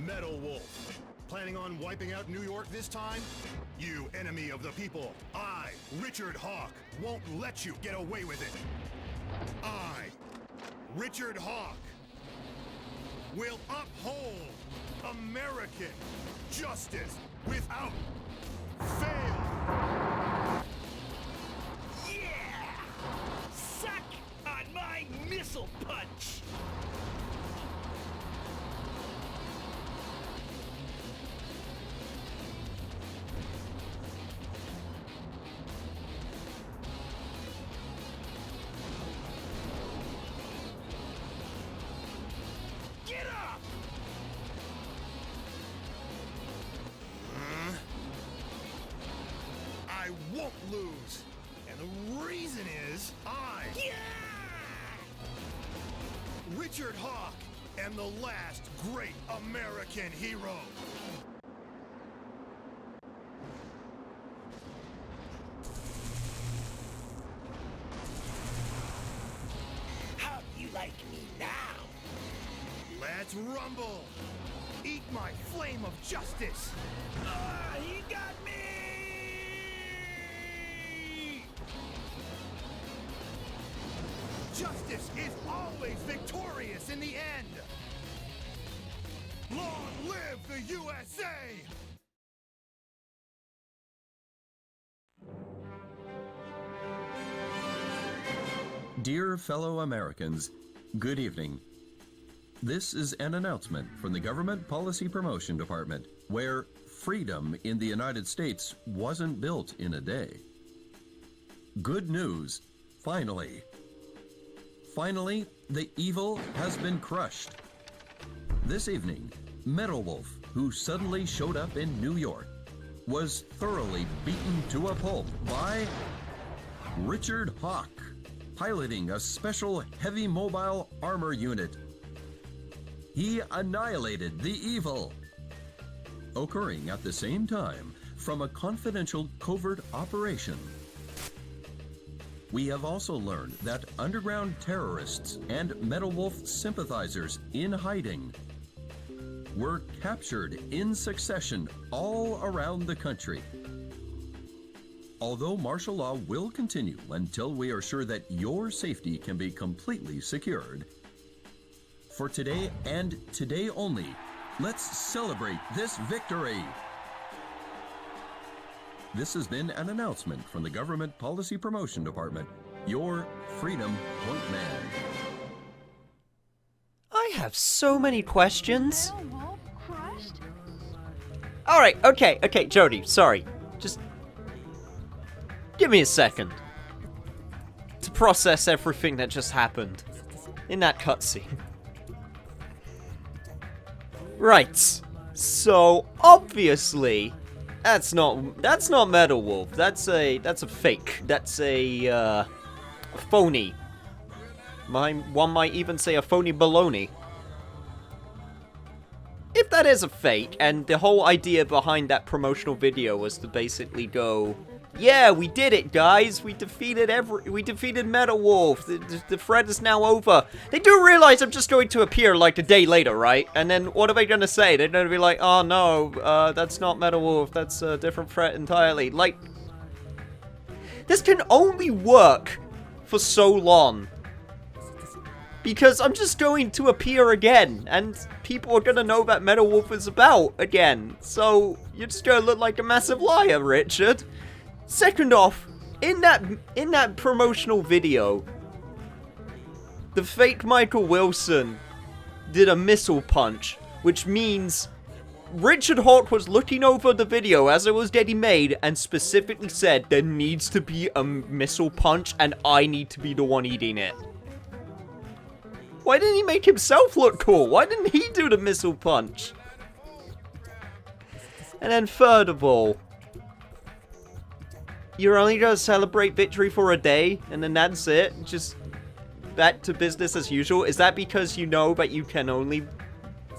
Metal Wolf. Planning on wiping out New York this time? You enemy of the people, I, Richard Hawk, won't let you get away with it. I, Richard Hawk, will uphold American justice without fail. Yeah! Suck on my missile punch! Get up! I won't lose. And the reason is Yeah! Richard Hawk, am the last great American hero. How do you like me now? Let's rumble. Eat my flame of justice. He got me! Justice is always victorious in the end. Long live the USA! Dear fellow Americans, good evening. This is an announcement from the Government Policy Promotion Department, where freedom in the United States wasn't built in a day. Good news, finally. Finally, the evil has been crushed. This evening, Metal Wolf, who suddenly showed up in New York, was thoroughly beaten to a pulp by Richard Hawk, piloting a special heavy mobile armor unit. He annihilated the evil. Occurring at the same time from a confidential covert operation. We have also learned that underground terrorists and Metal Wolf sympathizers in hiding were captured in succession all around the country. Although martial law will continue until we are sure that your safety can be completely secured, for today and today only, let's celebrate this victory. This has been an announcement from the Government Policy Promotion Department, your Freedom Point Man. I have so many questions. Alright, okay, Jody, sorry. Just give me a second to process everything that just happened in that cutscene. Right, so obviously that's not Metal Wolf. That's a fake. That's a phony. One might even say a phony baloney. If that is a fake, and the whole idea behind that promotional video was to basically go, yeah, we did it, guys. We defeated Metal Wolf. The threat is now over. They do realize I'm just going to appear like a day later, right? And then what are they going to say? They're going to be like, oh no, that's not Metal Wolf. That's a different threat entirely. Like, this can only work for so long. Because I'm just going to appear again, and people are going to know that Metal Wolf is about again. So, you're just going to look like a massive liar, Richard. Second off, in that promotional video, the fake Michael Wilson did a missile punch, which means Richard Hawk was looking over the video as it was getting made and specifically said there needs to be a missile punch and I need to be the one eating it. Why didn't he make himself look cool? Why didn't he do the missile punch? And then third of all, you're only going to celebrate victory for a day, and then that's it? Just back to business as usual? Is that because you know that you can only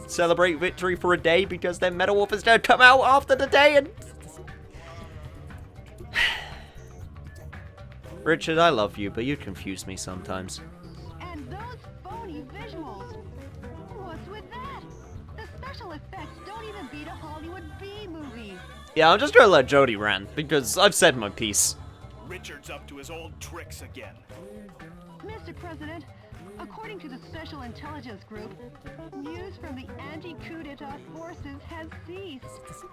celebrate victory for a day because then Metal Wolf is going to come out after the day and... Richard, I love you, but you confuse me sometimes. And those phony visuals. What's with that? The special effects don't even beat a Hollywood B movie. Yeah, I'm just gonna let Jody rant, because I've said my piece. Richard's up to his old tricks again. Mr. President, according to the Special Intelligence Group, news from the anti-coup d'etat forces has ceased.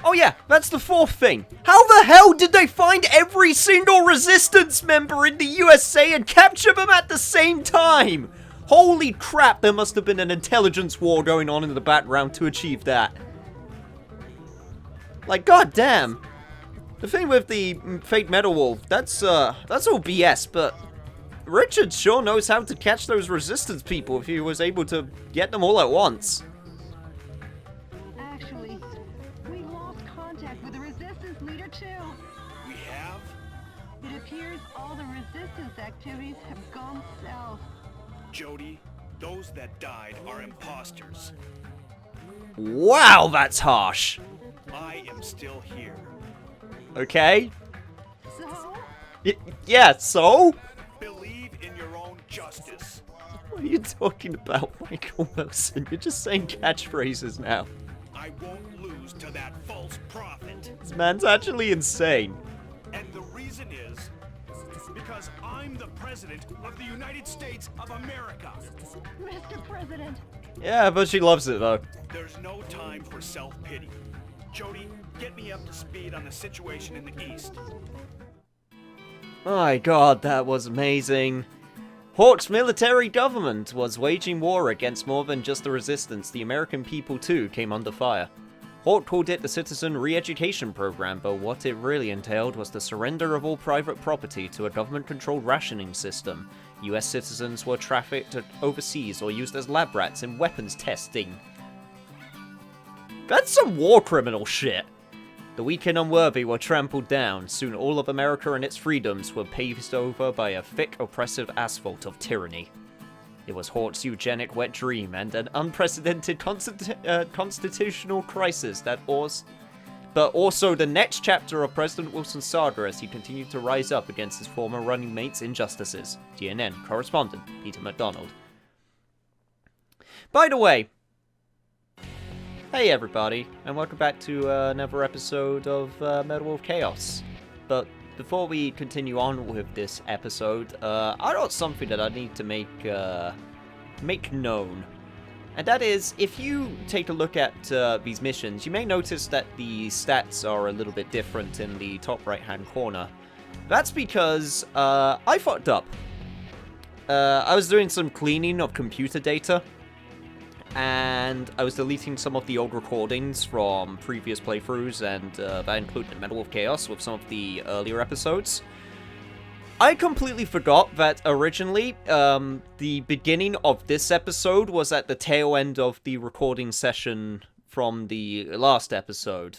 Oh yeah, that's the fourth thing. How the hell did they find every single resistance member in the USA and capture them at the same time? Holy crap, there must have been an intelligence war going on in the background to achieve that. Like, goddamn. The thing with the fake metal wolf, that's all BS, but Richard sure knows how to catch those resistance people if he was able to get them all at once. Actually, we lost contact with the resistance leader too. We have? It appears all the resistance activities have gone south. Jody, those that died are imposters. Wow, that's harsh. I am still here. Okay. So? Yeah, so? Believe in your own justice. What are you talking about, Michael Wilson? You're just saying catchphrases now. I won't lose to that false prophet. This man's actually insane. And the reason is because I'm the president of the United States of America. Mr. President, Yeah, but she loves it, though. There's no time for self-pity. Jody, get me up to speed on the situation in the East. My god, that was amazing. Hawk's military government was waging war against more than just the resistance. The American people, too, came under fire. Hawk called it the Citizen Re-Education Program, but what it really entailed was the surrender of all private property to a government-controlled rationing system. US citizens were trafficked overseas or used as lab rats in weapons testing. That's some war criminal shit. The weak and unworthy were trampled down. Soon all of America and its freedoms were paved over by a thick, oppressive asphalt of tyranny. It was Hawk's eugenic wet dream and an unprecedented constitutional crisis that but also the next chapter of President Wilson's saga as he continued to rise up against his former running mates' injustices. GNN correspondent Peter MacDonald. By the way, hey everybody, and welcome back to another episode of Metal Wolf Chaos. But before we continue on with this episode, I got something that I need to make known. And that is, if you take a look at these missions, you may notice that the stats are a little bit different in the top right-hand corner. That's because I fucked up. I was doing some cleaning of computer data, and I was deleting some of the old recordings from previous playthroughs, and that included Metal Wolf Chaos with some of the earlier episodes. I completely forgot that originally, the beginning of this episode was at the tail end of the recording session from the last episode,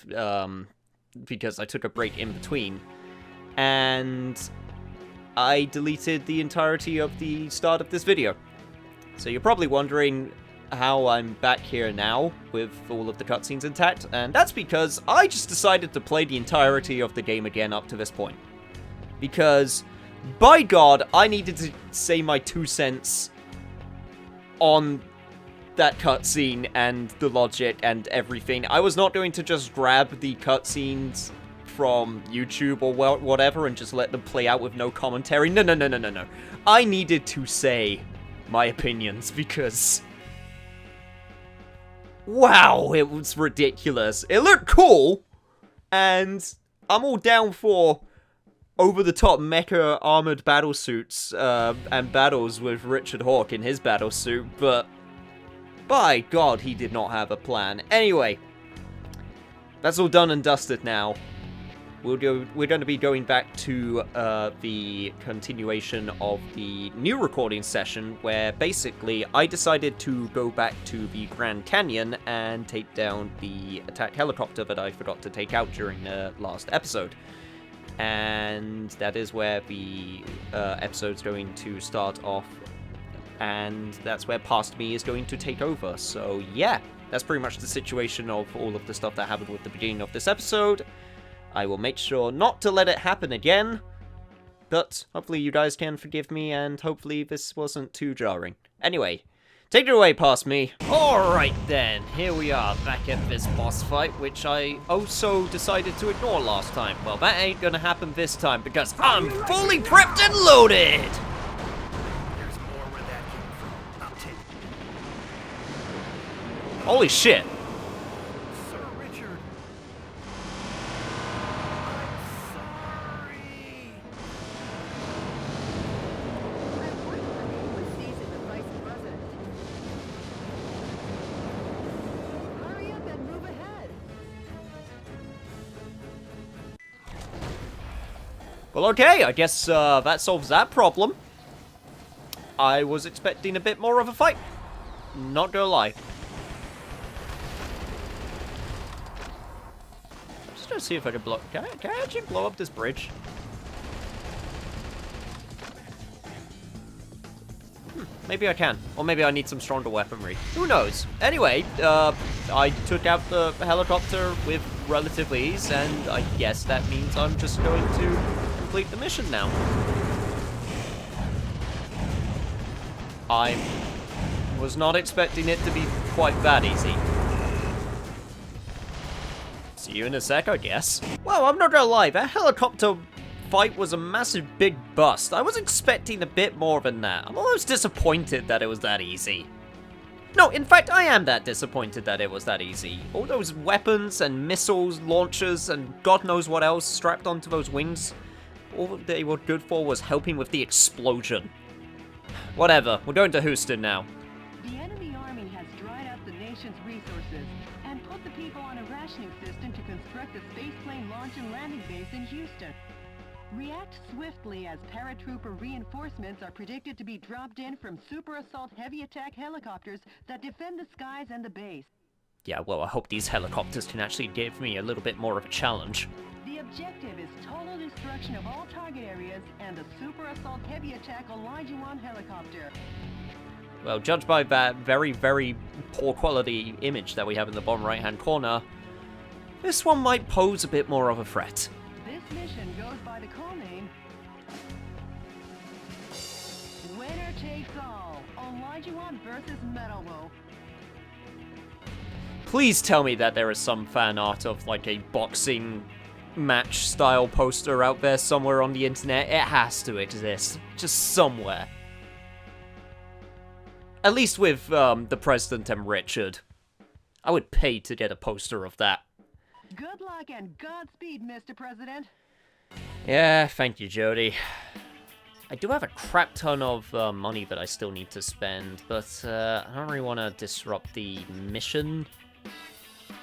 because I took a break in between, and I deleted the entirety of the start of this video. So you're probably wondering how I'm back here now with all of the cutscenes intact, and that's because I just decided to play the entirety of the game again up to this point. Because, by God, I needed to say my 2 cents on that cutscene and the logic and everything. I was not going to just grab the cutscenes from YouTube or whatever and just let them play out with no commentary. No. I needed to say my opinions because, wow, it was ridiculous. It looked cool, and I'm all down for over-the-top mecha armored battlesuits and battles with Richard Hawk in his battlesuit, but by God, he did not have a plan. Anyway, that's all done and dusted now. We're going to be going back to the continuation of the new recording session, where basically I decided to go back to the Grand Canyon and take down the attack helicopter that I forgot to take out during the last episode. And that is where the episode's going to start off, and that's where Past Me is going to take over. So yeah, that's pretty much the situation of all of the stuff that happened with the beginning of this episode. I will make sure not to let it happen again, but hopefully you guys can forgive me, and hopefully this wasn't too jarring. Anyway, Take it away past me. Alright then, here we are, back at this boss fight, which I also decided to ignore last time. Well, that ain't gonna happen this time, because I'm fully prepped and loaded! There's more where that came from. I'll take it. Holy shit. Sir Richard. I'm sorry. My boyfriend was seizing the vice president. Hurry up and move ahead. Well, okay, I guess that solves that problem. I was expecting a bit more of a fight. Not gonna lie. I'm just gonna see if I can blow. Can I actually blow up this bridge? Maybe I can. Or maybe I need some stronger weaponry. Who knows? Anyway, I took out the helicopter with relative ease, and I guess that means I'm just going to complete the mission now. I was not expecting it to be quite that easy. See you in a sec, I guess. Well, I'm not gonna lie, that helicopter fight was a massive big bust. I was expecting a bit more than that. I'm almost disappointed that it was that easy. No, in fact, I am that disappointed that it was that easy. All those weapons and missiles, launchers, and God knows what else strapped onto those wings, all they were good for was helping with the explosion. Whatever, we're going to Houston now. The enemy army has dried up the nation's resources and put the people on a rationing system to construct a spaceplane launch and landing base in Houston. React swiftly as paratrooper reinforcements are predicted to be dropped in from super assault heavy attack helicopters that defend the skies and the base. Yeah, well, I hope these helicopters can actually give me a little bit more of a challenge. The objective is total destruction of all target areas and the super assault heavy attack Elijah-1 helicopter. Well, judged by that very, very poor quality image that we have in the bottom right-hand corner, this one might pose a bit more of a threat. This mission goes by the call name Winner Takes All, Elijah-1 versus Metalwo. Please tell me that there is some fan art of, like, a boxing match-style poster out there somewhere on the internet. It has to exist. Just somewhere. At least with, the President and Richard. I would pay to get a poster of that. Good luck and Godspeed, Mr. President. Yeah, thank you, Jody. I do have a crap ton of money that I still need to spend, but I don't really want to disrupt the mission.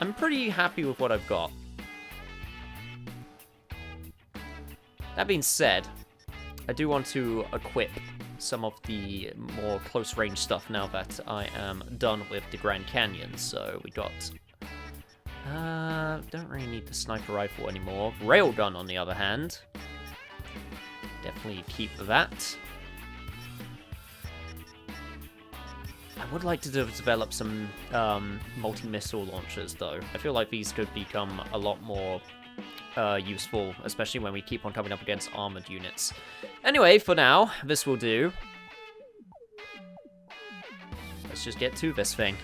I'm pretty happy with what I've got. That being said, I do want to equip some of the more close-range stuff now that I am done with the Grand Canyon. So we got... don't really need the sniper rifle anymore. Railgun, on the other hand. Definitely keep that. I would like to develop some multi-missile launchers, though. I feel like these could become a lot more useful, especially when we keep on coming up against armored units. Anyway, for now, this will do. Let's just get to this thing.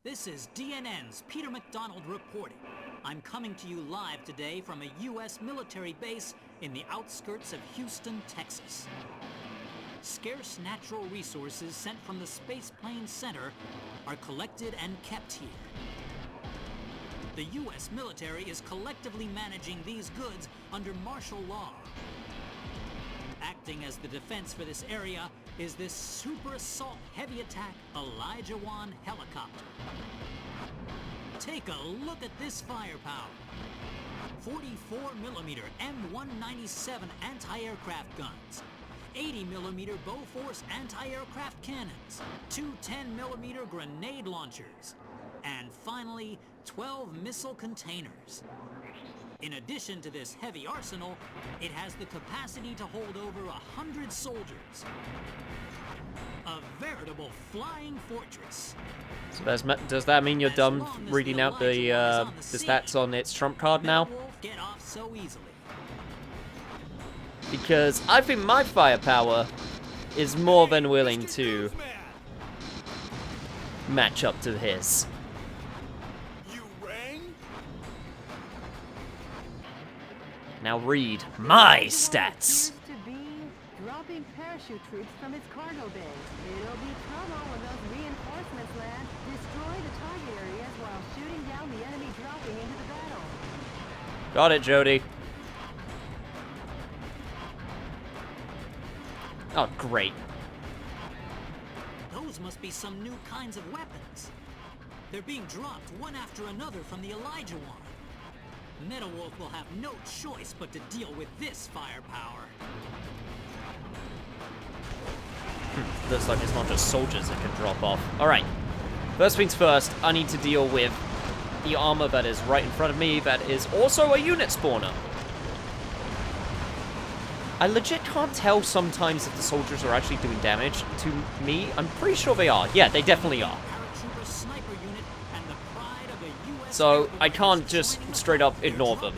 This is DNN's Peter McDonald reporting. I'm coming to you live today from a U.S. military base in the outskirts of Houston, Texas. Scarce natural resources sent from the Spaceplane Center are collected and kept here. The U.S. military is collectively managing these goods under martial law. Acting as the defense for this area is this super assault heavy attack Elijah-1 helicopter. Take a look at this firepower. 44mm M197 anti-aircraft guns, 80mm Bofors anti-aircraft cannons, two 10mm grenade launchers, and finally 12 missile containers. In addition to this heavy arsenal, it has the capacity to hold over 100 soldiers. A veritable flying fortress. So does that mean you're done reading out the stats on its trump card now? Get off so easily. Because I think my firepower is more than willing to match up to his. You rang? Now read my stats. Appears to be dropping parachute troops from its cargo bay. It'll be trouble when those reinforcements land. Destroy the target areas while shooting down the enemy dropping into the battle. Got it, Jody. Oh, great. Those must be some new kinds of weapons. They're being dropped one after another from the Elijah one. Metal Wolf will have no choice but to deal with this firepower. Looks like it's not just soldiers that can drop off. Alright. First things first, I need to deal with the armor that is right in front of me that is also a unit spawner. I legit can't tell sometimes if the soldiers are actually doing damage to me. I'm pretty sure they are. Yeah, they definitely are. Paratrooper sniper unit and the pride of the US So I Air can't Force just joined straight up battle. ignore them.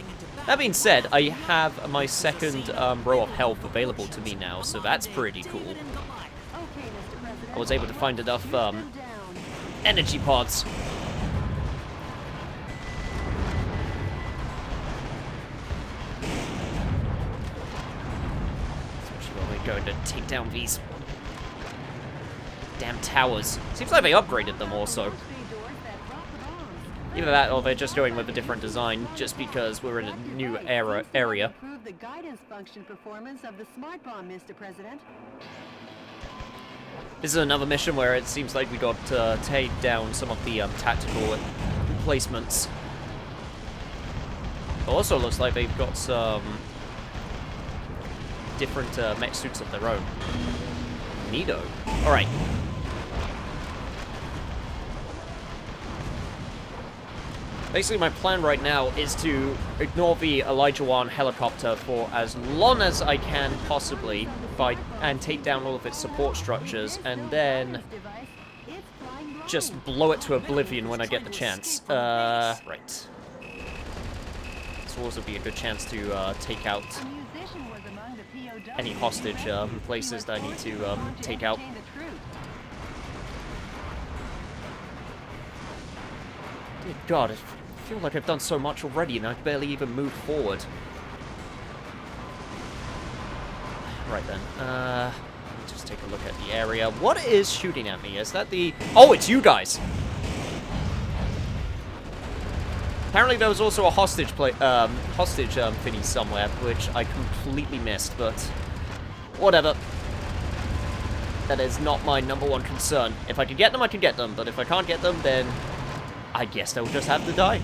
That being said, I have my second row of health available to me now, so that's pretty cool. Okay, Mr. President. I was able to find enough Shoot them down. energy pods. Especially when we're going to take down these damn towers. Seems like they upgraded them also. Speed doors that drop the bombs. Either that or they're just going with a different design just because we're in a new area. Improve the guidance function performance of the smart bomb, Mr. President. This is another mission where it seems like we got to take down some of the tactical replacements. Also looks like they've got some different mech suits of their own. Neato. Alright. Basically, my plan right now is to ignore the Elijah 1 helicopter for as long as I can possibly fight and take down all of its support structures, and then Device, it's flying blind. just blow it to oblivion when I get the chance. Right. This will also be a good chance to take out A musician was among the POWs any hostage places that I need to take out. entertain the troops. Dear God, I feel like I've done so much already and I've barely even moved forward. Right then, let me just take a look at the area. What is shooting at me? Is that the... Oh, it's you guys! Apparently there was also a hostage thingy somewhere, which I completely missed, but whatever. That is not my #1 concern. If I can get them, I can get them, but if I can't get them, then I guess they'll just have to die.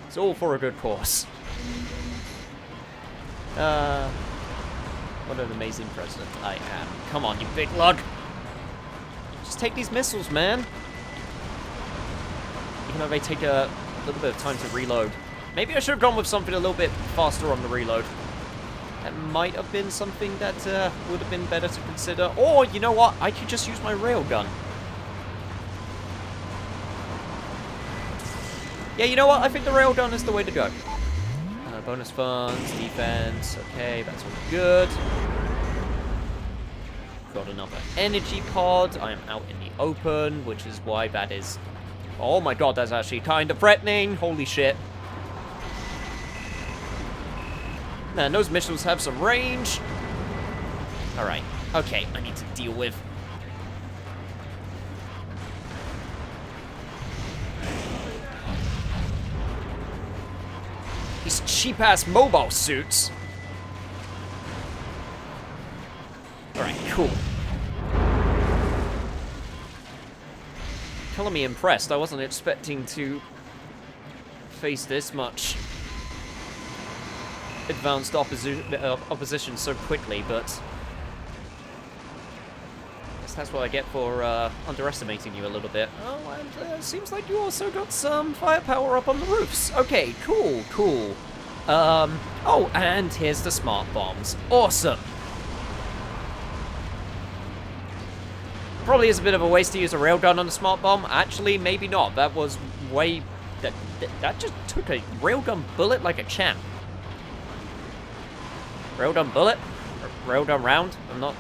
It's all for a good cause. What an amazing president I am. Come on, you big lug! Just take these missiles, man! Even though they take a little bit of time to reload. Maybe I should have gone with something a little bit faster on the reload. That might have been something that would have been better to consider. Or, you know what? I could just use my railgun. Yeah, you know what? I think the railgun is the way to go. Bonus funds, defense. Okay, that's all good. Got another energy pod. I am out in the open, which is why that is... Oh my god, that's actually kind of threatening. Holy shit. Man, those missiles have some range. Alright. Okay, I need to deal with... these cheap-ass mobile suits. Alright, cool. Color me impressed. I wasn't expecting to face this much advanced opposition so quickly, but I guess that's what I get for underestimating you a little bit. Oh, and it seems like you also got some firepower up on the roofs. Okay, cool, cool. Oh, and here's the smart bombs. Awesome. Probably is a bit of a waste to use a railgun on a smart bomb. Actually, maybe not. That was way... That just took a railgun bullet like a champ. Railgun bullet? Railgun round? I'm not...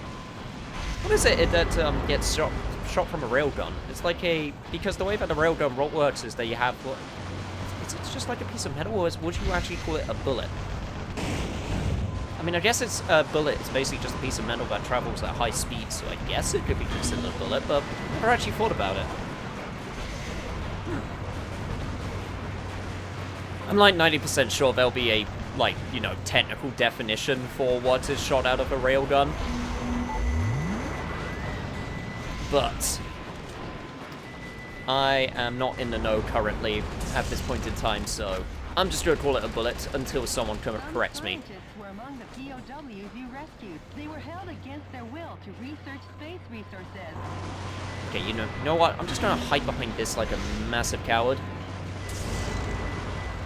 What is it that gets shot from a railgun? It's like a... Because the way that the railgun works is that you have... It's just like a piece of metal, or would you actually call it a bullet? I mean, I guess it's a bullet. It's basically just a piece of metal that travels at high speed, so I guess it could be considered a bullet, but I never actually thought about it. I'm like 90% sure there'll be a, like, you know, technical definition for what is shot out of a railgun. But I am not in the know currently at this point in time, so I'm just going to call it a bullet until someone corrects me. Scientists were among the POWs you rescued. They were held against their will to research space resources. Okay, you know what? I'm just going to hide behind this like a massive coward.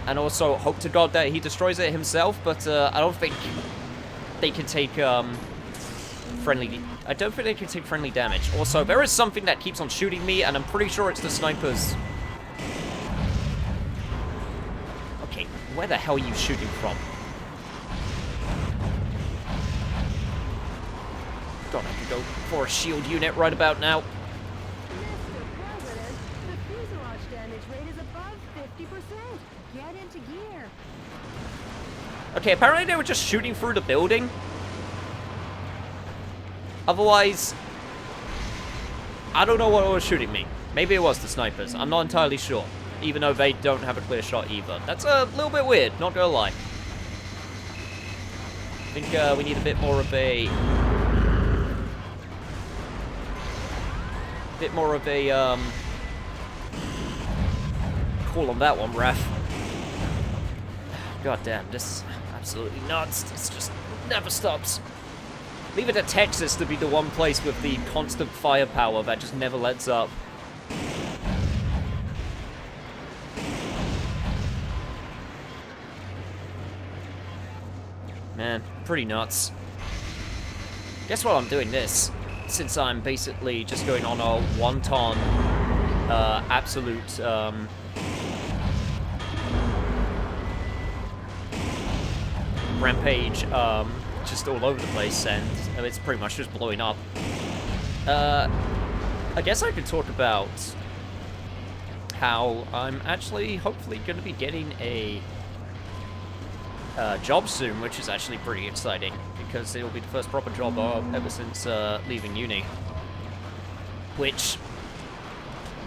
And also hope to God that he destroys it himself, but I don't think they can take friendly... I don't think they can take friendly damage. Also, there is something that keeps on shooting me, and I'm pretty sure it's the snipers. Okay, where the hell are you shooting from? God, I could go for a shield unit right about now. Mr. President, the fuselage damage rate is above 50%. Get into gear. Okay, apparently they were just shooting through the building. Otherwise, I don't know what was shooting me. Maybe it was the snipers. I'm not entirely sure. Even though they don't have a clear shot either. That's a little bit weird, not gonna lie. I think we need a bit more of a... call on that one, ref. God damn, this is absolutely nuts. This just never stops. Leave it to Texas to be the one place with the constant firepower that just never lets up. Man, pretty nuts. Guess what I'm doing this, since I'm basically just going on a wonton, absolute, rampage, just all over the place, and it's pretty much just blowing up. I guess I could talk about how I'm actually hopefully going to be getting a job soon, which is actually pretty exciting, because it'll be the first proper job ever since leaving uni. Which,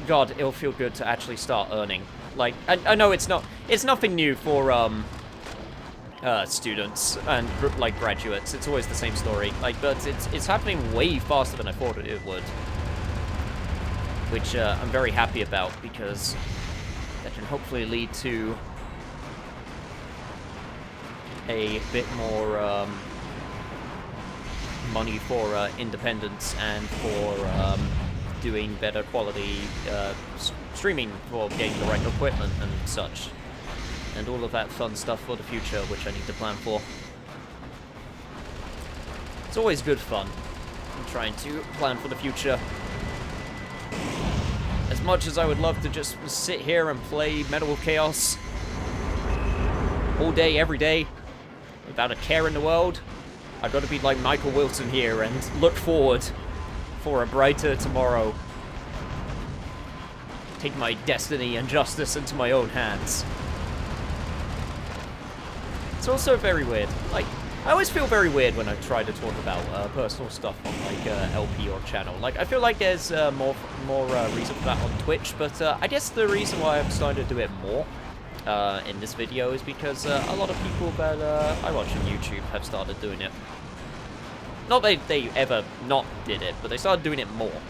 God, it'll feel good to actually start earning. Like, I know it's nothing new for students and like graduates. It's always the same story. Like, but it's happening way faster than I thought it would, which I'm very happy about, because that can hopefully lead to a bit more money for independence and for doing better quality streaming, for getting the right equipment and such. And all of that fun stuff for the future, which I need to plan for. It's always good fun. I'm trying to plan for the future. As much as I would love to just sit here and play Metal Chaos all day, every day, without a care in the world, I've got to be like Michael Wilson here and look forward for a brighter tomorrow. Take my destiny and justice into my own hands. It's also very weird. Like, I always feel very weird when I try to talk about personal stuff on like LP or channel. Like, I feel like there's more reason for that on Twitch, but I guess the reason why I'm starting to do it more in this video is because a lot of people that I watch on YouTube have started doing it. Not that they ever not did it, but they started doing it more.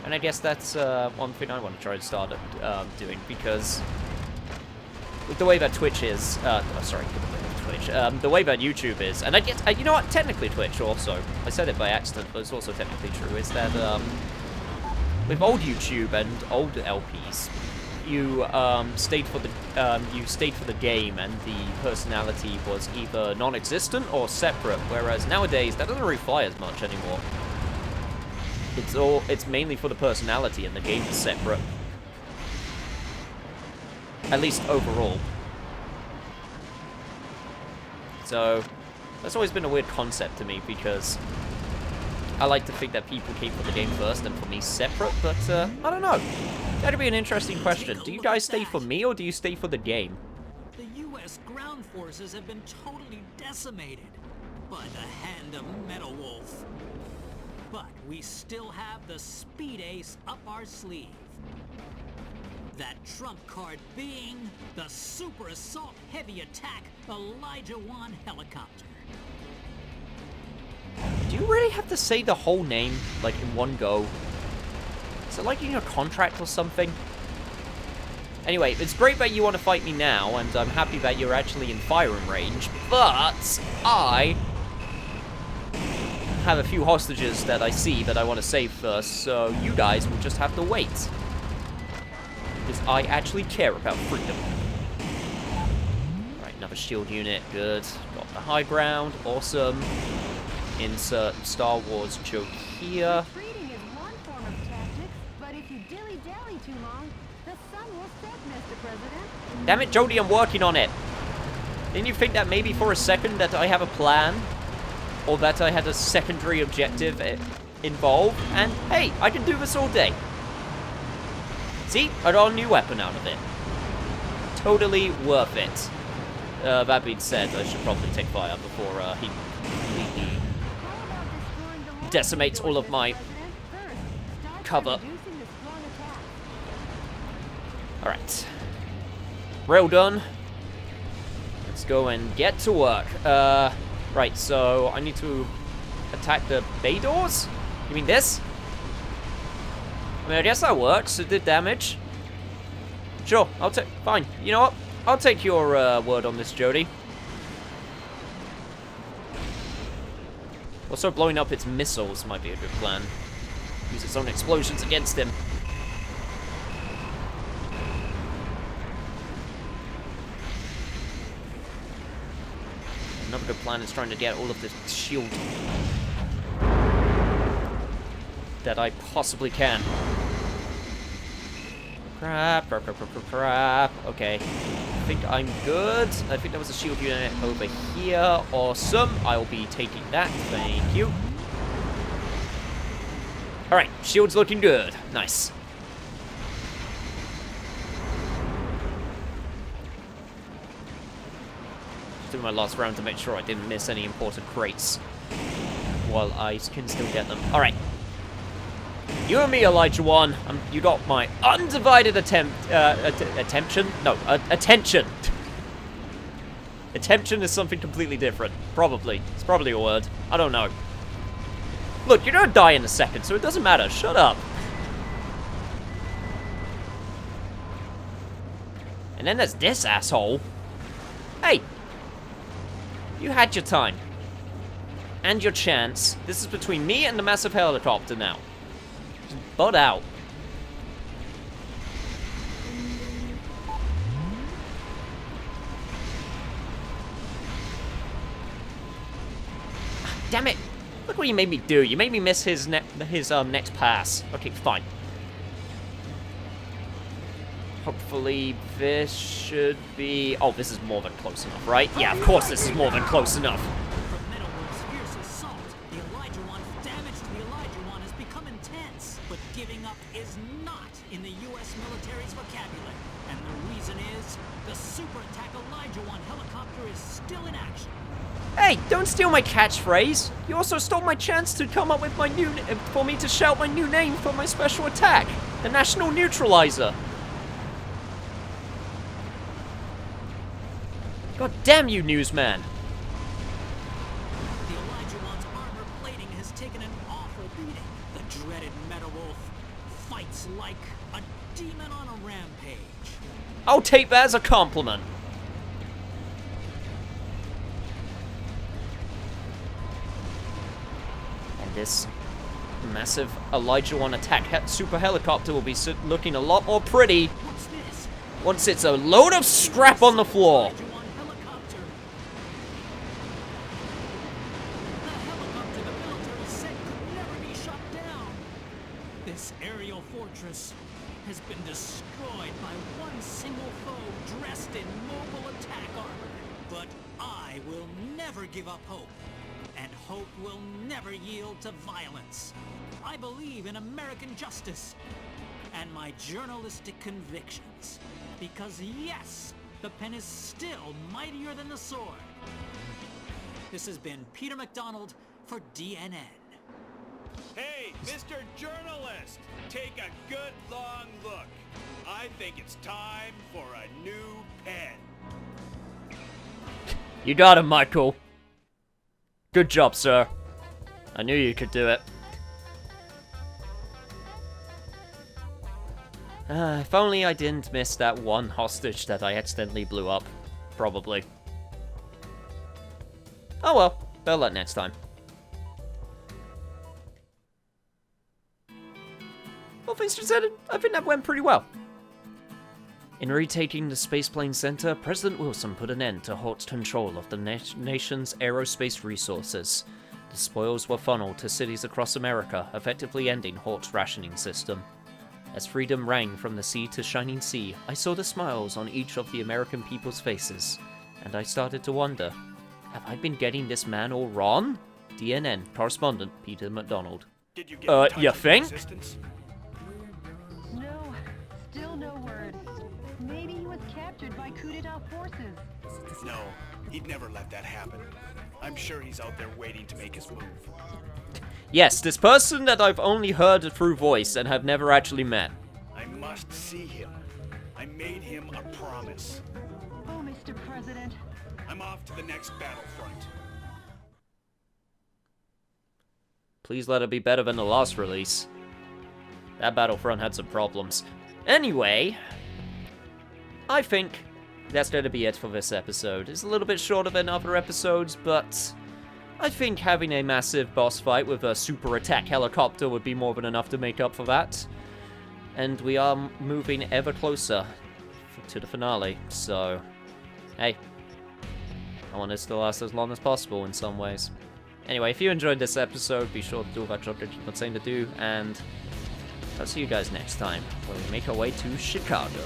And I guess that's one thing I want to try to start doing, because with the way that Twitch is, the way that YouTube is, and I guess, you know what, technically Twitch also, I said it by accident, but it's also technically true, is that with old YouTube and old LPs, you stayed for the game, and the personality was either non-existent or separate. Whereas nowadays that doesn't really fly as much anymore. It's mainly for the personality, and the game is separate. At least overall. So That's always been a weird concept to me, because I like to think that people came for the game first and for me separate, but I don't know. That'd be an interesting question. Do you guys stay for me, or do you stay for the game? The U.S. ground forces have been totally decimated by the hand of Metal Wolf. But we still have the speed ace up our sleeve. That trump card being the Super Assault Heavy Attack Elijah 1 helicopter. Do you really have to say the whole name, like, in one go? Is it like in your contract or something? Anyway, it's great that you want to fight me now, and I'm happy that you're actually in firing range, but I have a few hostages that I see that I want to save first, so you guys will just have to wait. Because I actually care about freedom. Alright, another shield unit, good. Got the high ground, awesome. Insert Star Wars joke here. Retreating is one form of tactics, but if you dilly-dally too long, the sun will set, Mr. President. Damn it, Jody, I'm working on it. Didn't you think that maybe for a second that I have a plan? Or that I had a secondary objective involved? And hey, I can do this all day. See? I got a new weapon out of it. Totally worth it. That being said, I should probably take fire before he completely decimates all of my cover. Alright. Rail done. Let's go and get to work. Right, so I need to attack the bay doors? You mean this? I mean, I guess that works. It did damage. Sure, I'll take... Fine. You know what? I'll take your word on this, Jody. Also, blowing up its missiles might be a good plan. Use its own explosions against him. Another good plan is trying to get all of the shield that I possibly can. Crap, crap, crap, crap, crap, crap. Okay. I think I'm good. I think there was a shield unit over here. Awesome. I'll be taking that. Thank you. Alright, shield's looking good. Nice. Just doing my last round to make sure I didn't miss any important crates while I can still get them. Alright. You and me, Elijah 1. You got my undivided attention. No, attention. Attention is something completely different. Probably. It's probably a word. I don't know. Look, you're gonna die in a second, so it doesn't matter. Shut up. And then there's this asshole. Hey. You had your time. And your chance. This is between me and the massive helicopter now. Butt out. Damn it. Look what you made me do. You made me miss his next pass. Okay, fine. Hopefully this should be... Oh, this is more than close enough, right? Yeah, of course this is more than close enough. From Metal Wolf's fierce assault, the Elijah 1's damage to the Elijah 1 has become intense. But giving up is not in the U.S. military's vocabulary. And the reason is, the super attack Elijah 1 helicopter is still in action. Hey, don't steal my catchphrase. You also stole my chance to come up with my new... for me to shout my new name for my special attack. The National Neutralizer. God damn you, newsman. The Elijah 1's armor plating has taken an awful beating. The dreaded Metal Wolf fights like a demon on a rampage. I'll take that as a compliment. And this massive Elijah 1 attack super helicopter will be looking a lot more pretty What's this? once it's a load of scrap on the floor. Elijah 1 helicopter. The helicopter the military said could never be shot down. This aerial fortress has been destroyed by one single foe dressed in mobile attack armor. But I will never give up hope, and hope will never yield to violence. I believe in American justice and my journalistic convictions, because yes, the pen is still mightier than the sword. This has been Peter McDonald for DNN. Hey, Mr. Journalist, take a good long look. I think it's time for a new pen. You got him, Michael. Good job, sir. I knew you could do it. If only I didn't miss that one hostage that I accidentally blew up. Probably. Oh well, better luck next time. Well, things considered, I think that went pretty well. In retaking the Spaceplane Center, President Wilson put an end to Holt's control of the nation's aerospace resources. The spoils were funneled to cities across America, effectively ending Holt's rationing system. As freedom rang from the sea to shining sea, I saw the smiles on each of the American people's faces, and I started to wonder, have I been getting this man all wrong? DNN correspondent Peter McDonald. Did you get in touch You with think? Resistance? No, still no word. Maybe he was captured by coup d'etat forces. No, he'd never let that happen. I'm sure he's out there waiting to make his move. Yes, this person that I've only heard through voice and have never actually met. I must see him. I made him a promise. Oh, Mr. President. I'm off to the next battlefront. Please let it be better than the last release. That Battlefront had some problems. Anyway, I think that's going to be it for this episode. It's a little bit shorter than other episodes, but I think having a massive boss fight with a super attack helicopter would be more than enough to make up for that. And we are moving ever closer to the finale, so hey, I want this to last as long as possible in some ways. Anyway, if you enjoyed this episode, be sure to do what I'm not saying to do, and I'll see you guys next time, where we make our way to Chicago.